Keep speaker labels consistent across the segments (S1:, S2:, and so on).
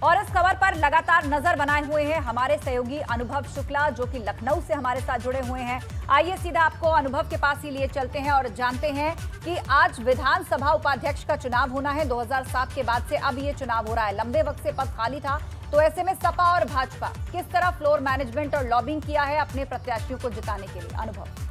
S1: और इस खबर पर लगातार नजर बनाए हुए हैं हमारे सहयोगी अनुभव शुक्ला, जो कि लखनऊ से हमारे साथ जुड़े हुए हैं। आइए सीधा आपको अनुभव के पास ही लिए चलते हैं और जानते हैं कि आज विधानसभा उपाध्यक्ष का चुनाव होना है। 2007 के बाद से अब ये चुनाव हो रहा है। लंबे वक्त से पद खाली था, तो ऐसे में सपा और भाजपा किस तरह फ्लोर मैनेजमेंट और लॉबिंग किया है अपने प्रत्याशियों को जिताने के लिए। अनुभव।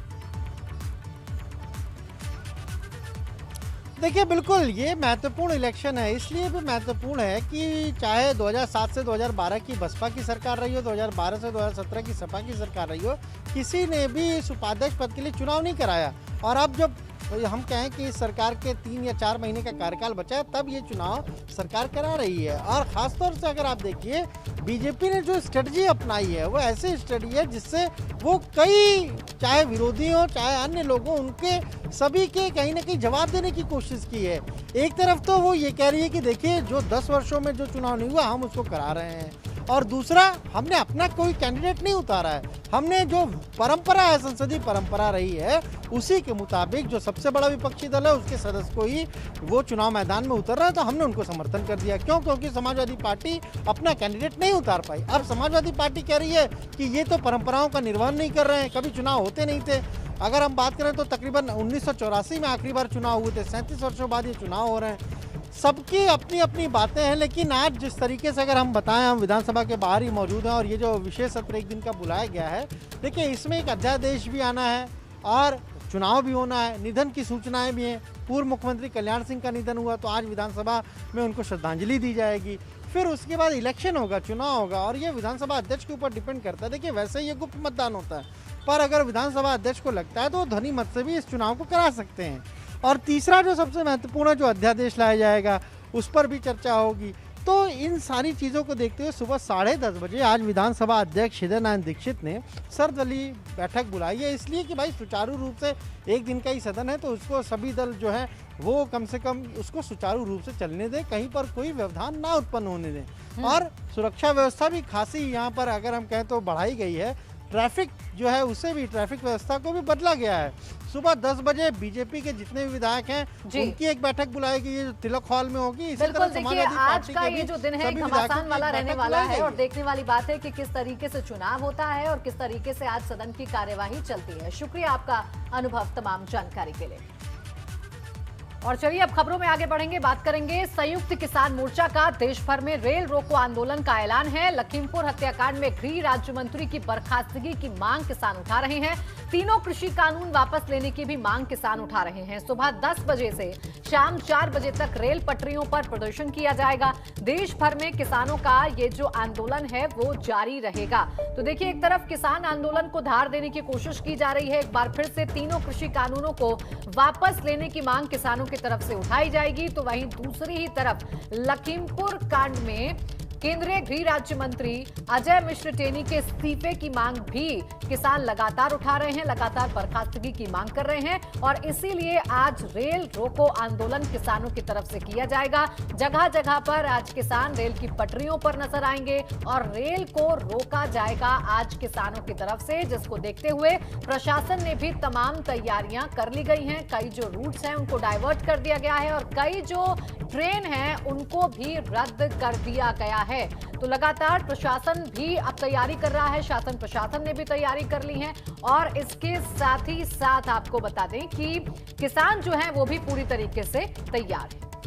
S2: देखिए, बिल्कुल ये महत्वपूर्ण इलेक्शन है। इसलिए भी महत्वपूर्ण है कि चाहे 2007 से 2012 की बसपा की सरकार रही हो, 2012 से 2017 की सपा की सरकार रही हो, किसी ने भी इस उपाध्यक्ष पद के लिए चुनाव नहीं कराया। और अब जब हम कहें कि इस सरकार के 3 या 4 महीने का कार्यकाल बचा है, तब ये चुनाव सरकार करा रही है। और ख़ासतौर से अगर आप देखिए, बीजेपी ने जो स्ट्रेटजी अपनाई है वो ऐसी स्ट्रेटजी है जिससे वो कई, चाहे विरोधी हो चाहे अन्य लोगों, उनके सभी के कहीं ना कहीं जवाब देने की कोशिश की है। एक तरफ तो वो ये कह रही है कि देखिए, जो 10 वर्षों में जो चुनाव नहीं हुआ हम उसको करा रहे हैं, और दूसरा, हमने अपना कोई कैंडिडेट नहीं उतारा है। हमने जो परंपरा है, संसदीय परंपरा रही है, उसी के मुताबिक जो सबसे बड़ा विपक्षी दल है उसके सदस्य को ही वो चुनाव मैदान में उतर रहा है, तो हमने उनको समर्थन कर दिया। क्यों? क्योंकि समाजवादी पार्टी अपना कैंडिडेट नहीं उतार पाई। अब समाजवादी पार्टी कह रही है कि ये तो परंपराओं का निर्वहन नहीं कर रहे हैं, कभी चुनाव होते नहीं थे। अगर हम बात करें तो तकरीबन 1984 में आखिरी बार चुनाव हुए थे, 37 वर्षों बाद ये चुनाव हो रहे हैं। सबकी अपनी अपनी बातें हैं, लेकिन आज जिस तरीके से अगर हम बताएं, हम विधानसभा के बाहर ही मौजूद हैं और ये जो विशेष सत्र एक दिन का बुलाया गया है, देखिए इसमें एक अध्यादेश भी आना है और चुनाव भी होना है, निधन की सूचनाएं भी हैं। पूर्व मुख्यमंत्री कल्याण सिंह का निधन हुआ, तो आज विधानसभा में उनको श्रद्धांजलि दी जाएगी। फिर उसके बाद इलेक्शन होगा, चुनाव होगा, और ये विधानसभा अध्यक्ष के ऊपर डिपेंड करता है। देखिए, वैसे ये गुप्त मतदान होता है, पर अगर विधानसभा अध्यक्ष को लगता है तो ध्वनि मत से भी इस चुनाव को करा सकते हैं। और तीसरा जो सबसे महत्वपूर्ण है, जो अध्यादेश लाया जाएगा, उस पर भी चर्चा होगी। तो इन सारी चीज़ों को देखते हुए सुबह 10:30 बजे आज विधानसभा अध्यक्ष हृदय नारायण दीक्षित ने सर्वदलीय बैठक बुलाई है, इसलिए कि भाई सुचारू रूप से एक दिन का ही सदन है, तो उसको सभी दल जो है वो कम से कम उसको सुचारू रूप से चलने दें, कहीं पर कोई व्यवधान ना उत्पन्न होने दें। और सुरक्षा व्यवस्था भी खासी यहाँ पर अगर हम कहें तो बढ़ाई गई है। ट्रैफिक जो है उसे भी, ट्रैफिक व्यवस्था को भी बदला गया है। सुबह 10 बजे बीजेपी के जितने भी विधायक हैं उनकी एक बैठक बुलाई गई है, तिलक हॉल में होगी। इसी तरह
S1: देखिए, आज का ये जो दिन है घमासान वाला रहने वाला है और देखने वाली बात है कि किस तरीके से चुनाव होता है और किस तरीके से आज सदन की कार्यवाही चलती है। शुक्रिया आपका अनुभव तमाम जानकारी के लिए। और चलिए अब खबरों में आगे बढ़ेंगे, बात करेंगे संयुक्त किसान मोर्चा का देश भर में रेल रोको आंदोलन का ऐलान है। लखीमपुर हत्याकांड में गृह राज्य मंत्री की बर्खास्तगी की मांग किसान उठा रहे हैं। तीनों कृषि कानून वापस लेने की भी मांग किसान उठा रहे हैं। सुबह 10 बजे से शाम 4 बजे तक रेल पटरियों पर प्रदर्शन किया जाएगा। देश भर में किसानों का ये जो आंदोलन है वो जारी रहेगा। तो देखिए, एक तरफ किसान आंदोलन को धार देने की कोशिश की जा रही है, एक बार फिर से तीनों कृषि कानूनों को वापस लेने की मांग किसानों की तरफ से उठाई जाएगी। तो वहीं दूसरी ही तरफ लखीमपुर कांड में केंद्रीय गृह राज्य मंत्री अजय मिश्र टेनी के इस्तीफे की मांग भी किसान लगातार उठा रहे हैं, लगातार बर्खास्तगी की मांग कर रहे हैं। और इसीलिए आज रेल रोको आंदोलन किसानों की तरफ से किया जाएगा। जगह जगह पर आज किसान रेल की पटरियों पर नजर आएंगे और रेल को रोका जाएगा आज किसानों की तरफ से, जिसको देखते हुए प्रशासन ने भी तमाम तैयारियां कर ली गई हैं। कई जो रूट्स हैं उनको डाइवर्ट कर दिया गया है और कई जो ट्रेन हैं उनको भी रद्द कर दिया गया है। तो लगातार प्रशासन भी अब तैयारी कर रहा है, शासन प्रशासन ने भी तैयारी कर ली है। और इसके साथ ही साथ आपको बता दें कि किसान जो हैं वो भी पूरी तरीके से तैयार है।